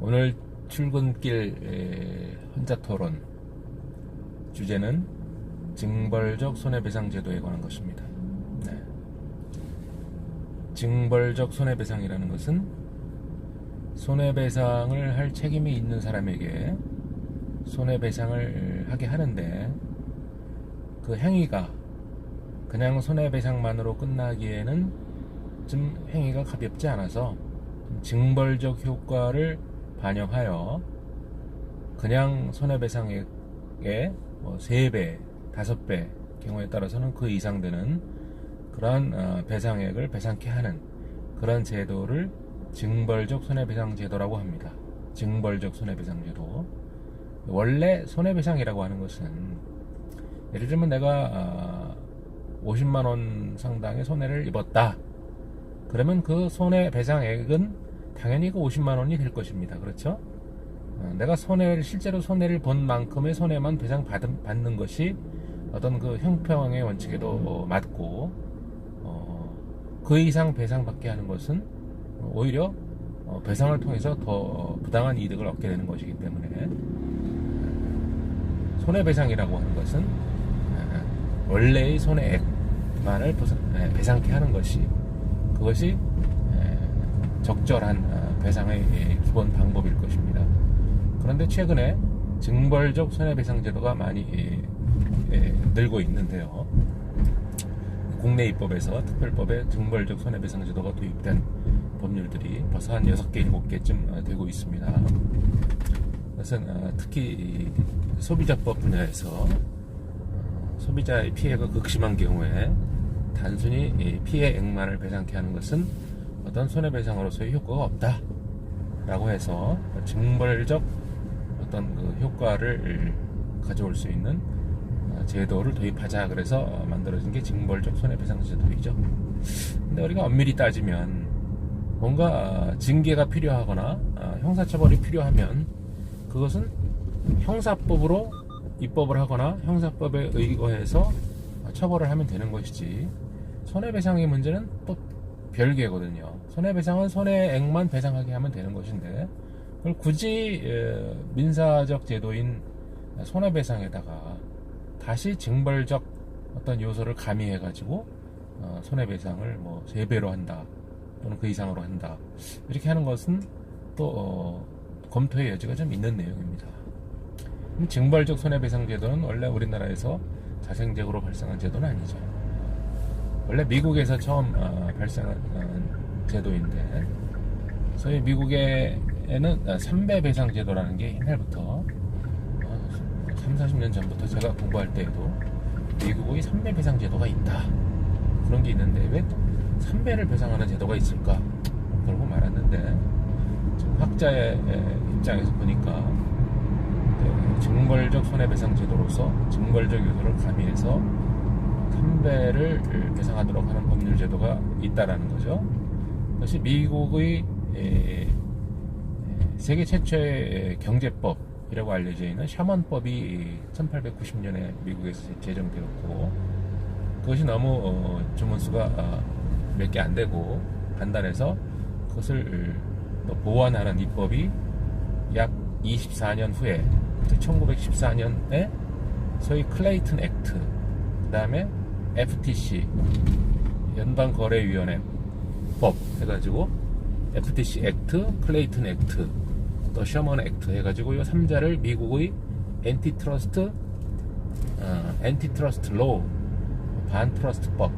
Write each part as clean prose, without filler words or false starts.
오늘 출근길 혼자 토론 주제는 징벌적 손해배상 제도에 관한 것입니다. 네. 징벌적 손해배상이라는 것은 손해배상을 할 책임이 있는 사람에게 손해배상을 하게 하는데, 그 행위가 그냥 손해배상만으로 끝나기에는 좀 행위가 가볍지 않아서 징벌적 효과를 반영하여 그냥 손해배상액의 3배, 5배 경우에 따라서는 그 이상 되는 그러한 배상액을 배상케 하는 그런 제도를 징벌적 손해배상 제도라고 합니다. 징벌적 손해배상 제도. 원래 손해배상이라고 하는 것은, 예를 들면 내가 50만원 상당의 손해를 입었다. 그러면 그 손해배상액은 당연히 그 50만원이 될 것입니다. 그렇죠? 내가 실제로 손해를 본 만큼의 손해만 배상받는 것이 어떤 그 형평의 원칙에도 맞고, 그 이상 배상받게 하는 것은 오히려 배상을 통해서 더 부당한 이득을 얻게 되는 것이기 때문에, 손해배상이라고 하는 것은 원래의 손해액만을 배상케 하는 그것이 적절한 배상의 기본 방법일 것입니다. 그런데 최근에 징벌적 손해배상 제도가 많이 늘고 있는데요. 국내 입법에서 특별법에 징벌적 손해배상 제도가 도입된 법률들이 벌써 한 6개, 7개쯤 되고 있습니다. 그것은 특히 소비자법 분야에서 소비자의 피해가 극심한 경우에 단순히 피해액만을 배상케 하는 것은 어떤 손해배상으로서의 효과가 없다 라고 해서 징벌적 어떤 그 효과를 가져올 수 있는 제도를 도입하자, 그래서 만들어진 게 징벌적 손해배상 제도이죠. 근데 우리가 엄밀히 따지면 뭔가 징계가 필요하거나 형사처벌이 필요하면 그것은 형사법으로 입법을 하거나 형사법에 의거해서 처벌을 하면 되는 것이지, 손해배상의 문제는 또 별개거든요. 손해배상은 손해액만 배상하게 하면 되는 것인데, 그걸 굳이 민사적 제도인 손해배상에다가 다시 징벌적 어떤 요소를 가미해가지고 손해배상을 3배로 한다 또는 그 이상으로 한다, 이렇게 하는 것은 또 검토의 여지가 좀 있는 내용입니다. 징벌적 손해배상 제도는 원래 우리나라에서 자생적으로 발생한 제도는 아니죠. 원래 미국에서 처음 발생한 제도인데, 소위 미국에는 3배 배상 제도라는 게 옛날부터 30-40년 전부터 제가 공부할 때에도 미국의 3배 배상 제도가 있다, 그런 게 있는데 왜 또 3배를 배상하는 제도가 있을까? 그러고 말았는데, 지금 학자의 입장에서 보니까 징벌적 손해배상 제도로서 징벌적 요소를 가미해서 3배를 배상하도록 하는 법률 제도가 있다라는 거죠. 그것이 미국의 세계 최초의 경제법이라고 알려져 있는 셔먼법이 1890년에 미국에서 제정되었고, 그것이 너무 조문수가 몇 개 안 되고 간단해서 그것을 보완하는 입법이 약 24년 후에 1914년에 소위 클레이튼 액트, 그 다음에 FTC 연방거래위원회 법 해가지고 FTC 액트, 클레이튼 액트, 또 셔먼 액트 해가지고 이 3자를 미국의 엔티트러스트 로우, 반트러스트법,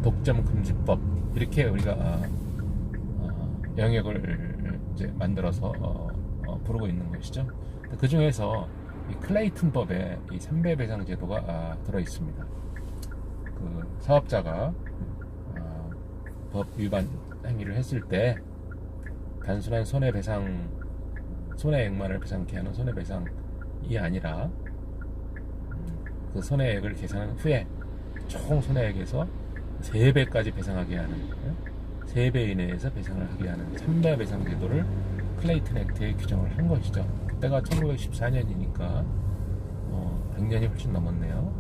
독점금지법, 이렇게 우리가 영역을 이제 만들어서 부르고 있는 것이죠. 그 중에서 이 클레이튼법에 이 3배 배상 제도가 들어 있습니다. 그 사업자가 법 위반 행위를 했을 때 단순한 손해액만을 배상케 하는 손해배상이 아니라 그 손해액을 계산한 후에 총 손해액에서 3배까지 배상하게 하는, 3배 이내에서 배상을 하게 하는 3배 배상 제도를 클레이튼 액트에 규정을 한 것이죠. 그때가 1914년이니까 100년이 훨씬 넘었네요.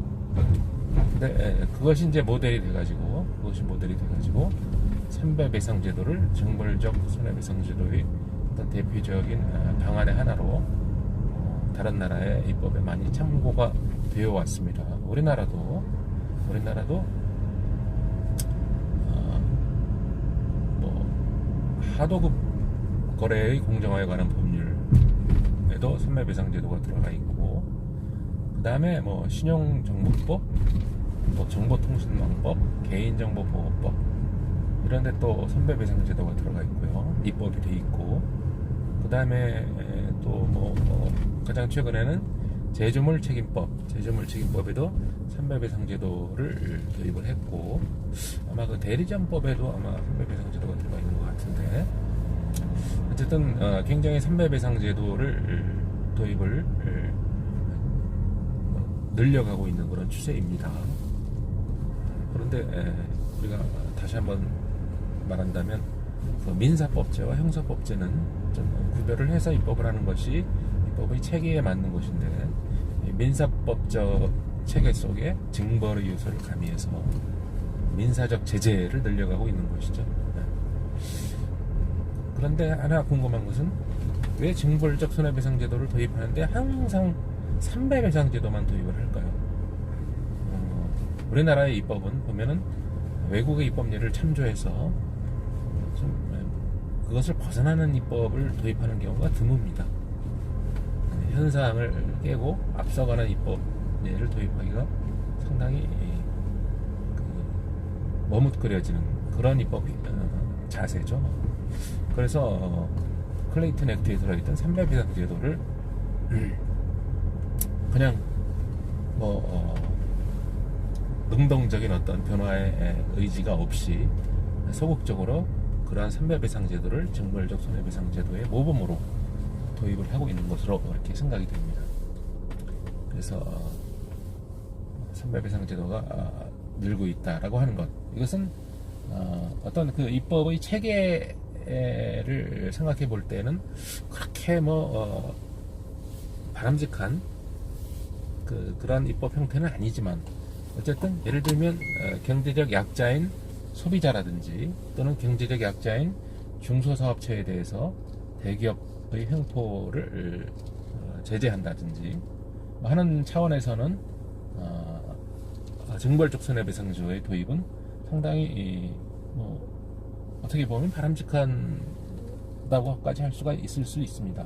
근데 그것이 이제 모델이 돼가지고 3배 배상 제도를 징벌적 손해배상 제도의 어떤 대표적인 방안의 하나로 다른 나라의 입법에 많이 참고가 되어 왔습니다. 우리나라도 뭐 하도급 거래의 공정화에 관한 법률에도 손해배상제도가 들어가 있고, 그 다음에 뭐 신용정보법, 또 정보통신망법, 개인정보보호법 이런데 또 손해배상제도가 들어가 있고요. 입법이 돼 있고, 그 다음에 또 가장 최근에는 제조물책임법에도 손해배상제도를 도입을 했고, 아마 그 대리점법에도 아마 손해배상제도가 들어가 있는 것 같은데, 어쨌든 굉장히 손해배상제도를 도입을 늘려가고 있는 그런 추세입니다. 그런데 우리가 다시 한번 말한다면 그 민사법제와 형사법제는 좀 구별을 해서 입법을 하는 것이 입법의 체계에 맞는 것인데, 민사법적 체계 속에 징벌의 요소를 가미해서 민사적 제재를 늘려가고 있는 것이죠. 그런데 하나 궁금한 것은 왜 징벌적 손해배상제도를 도입하는데 항상 삼배배상제도만 도입을 할까요? 우리나라의 입법은 보면은 외국의 입법례를 참조해서 좀 그것을 벗어나는 입법을 도입하는 경우가 드뭅니다. 현상을 깨고 앞서가는 입법례를 도입하기가 상당히 머뭇거려지는 그런 입법 자세죠. 그래서 클레이튼 액트에 들어있던 삼배배상제도를 그냥 능동적인 어떤 변화의 의지가 없이 소극적으로 그러한 손해배상제도를 징벌적 손해배상제도의 모범으로 도입을 하고 있는 것으로 이렇게 생각이 됩니다. 그래서 손해배상제도가 늘고 있다라고 하는 것, 이것은 어떤 그 입법의 체계를 생각해 볼 때는 그렇게 바람직한 그러한 입법 형태는 아니지만, 어쨌든 예를 들면 경제적 약자인 소비자라든지 또는 경제적 약자인 중소사업체에 대해서 대기업의 횡포를 제재한다든지 하는 차원에서는 징벌적 손해배상제도의 도입은 상당히 어떻게 보면 바람직하다고까지 할 수가 있을 수 있습니다.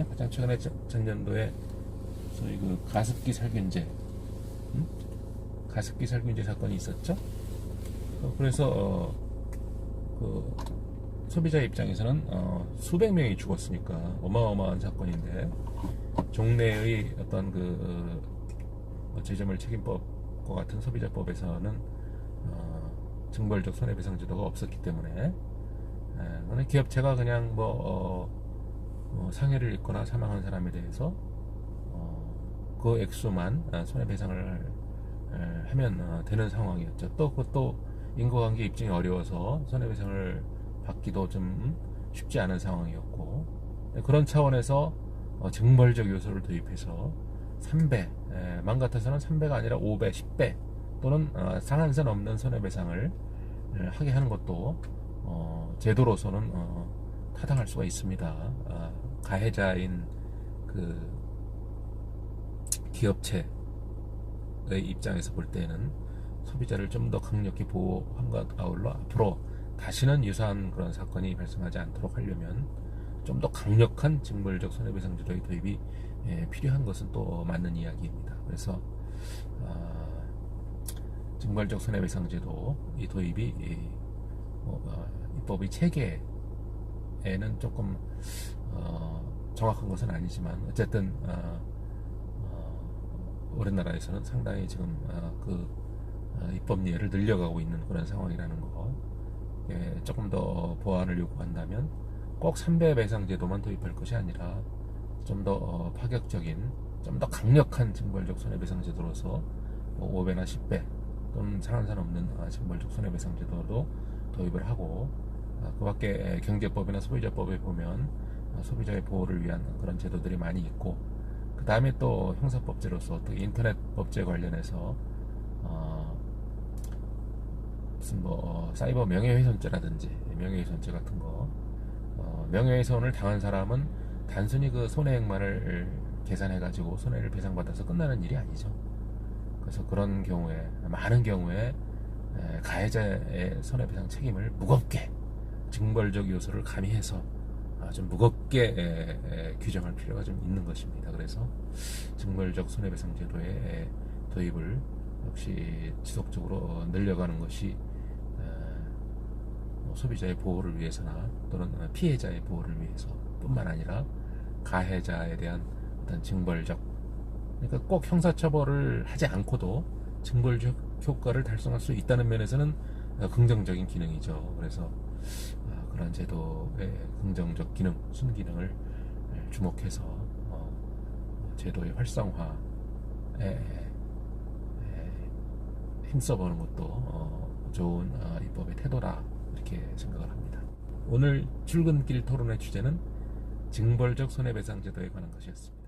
가장 최근에 전년도에 소위 그 가습기 살균제 사건이 있었죠. 그래서 그 소비자 입장에서는 수백 명이 죽었으니까 어마어마한 사건인데, 종래의 어떤 그 제조물 책임법과 같은 소비자법에서는 징벌적 손해배상제도가 없었기 때문에 기업체가 그냥 상해를 입거나 사망한 사람에 대해서 그 액수만 손해배상을 하면 되는 상황이었죠. 또 그것도 인과관계 입증이 어려워서 손해배상을 받기도 좀 쉽지 않은 상황이었고, 그런 차원에서 징벌적 요소를 도입해서 3배, 맘 같아서는 3배가 아니라 5배, 10배 또는 상한선 없는 손해배상을 하게 하는 것도 제도로서는 타당할 수가 있습니다. 가해자인 그 기업체의 입장에서 볼 때는 소비자를 좀 더 강력히 보호한 것 아울러 앞으로 다시는 유사한 그런 사건이 발생하지 않도록 하려면 좀 더 강력한 징벌적 손해배상제도의 도입이 필요한 것은 또 맞는 이야기입니다. 그래서 징벌적 손해배상제도 이 도입이 입법의 체계에는 조금 정확한 것은 아니지만, 어쨌든 우리나라에서는 상당히 지금 입법례를 늘려가고 있는 그런 상황이라는 거, 조금 더 보완을 요구한다면 꼭 3배 배상제도만 도입할 것이 아니라 좀 더 파격적인, 좀 더 강력한 징벌적 손해배상제도로서 5배나 10배 또는 상한선 없는 징벌적 손해배상제도도 도입을 하고, 그 밖에 경제법이나 소비자법에 보면 소비자의 보호를 위한 그런 제도들이 많이 있고, 그 다음에 또 형사법제로서 또 인터넷 법제 관련해서 무슨 사이버 명예훼손죄라든지 명예훼손죄 같은 거 명예훼손을 당한 사람은 단순히 그 손해액만을 계산해가지고 손해를 배상받아서 끝나는 일이 아니죠. 그래서 그런 경우에, 많은 경우에 가해자의 손해배상 책임을 무겁게, 징벌적 요소를 가미해서 좀 무겁게 규정할 필요가 좀 있는 것입니다. 그래서 징벌적 손해배상 제도의 도입을 역시 지속적으로 늘려가는 것이 소비자의 보호를 위해서나 또는 피해자의 보호를 위해서 뿐만 아니라 가해자에 대한 어떤 징벌적, 그러니까 꼭 형사처벌을 하지 않고도 징벌적 효과를 달성할 수 있다는 면에서는 긍정적인 기능이죠. 그래서 그런 제도의 긍정적 기능, 순기능을 주목해서 제도의 활성화에 힘써보는 것도 좋은 입법의 태도라, 이렇게 생각을 합니다. 오늘 출근길 토론의 주제는 징벌적 손해배상 제도에 관한 것이었습니다.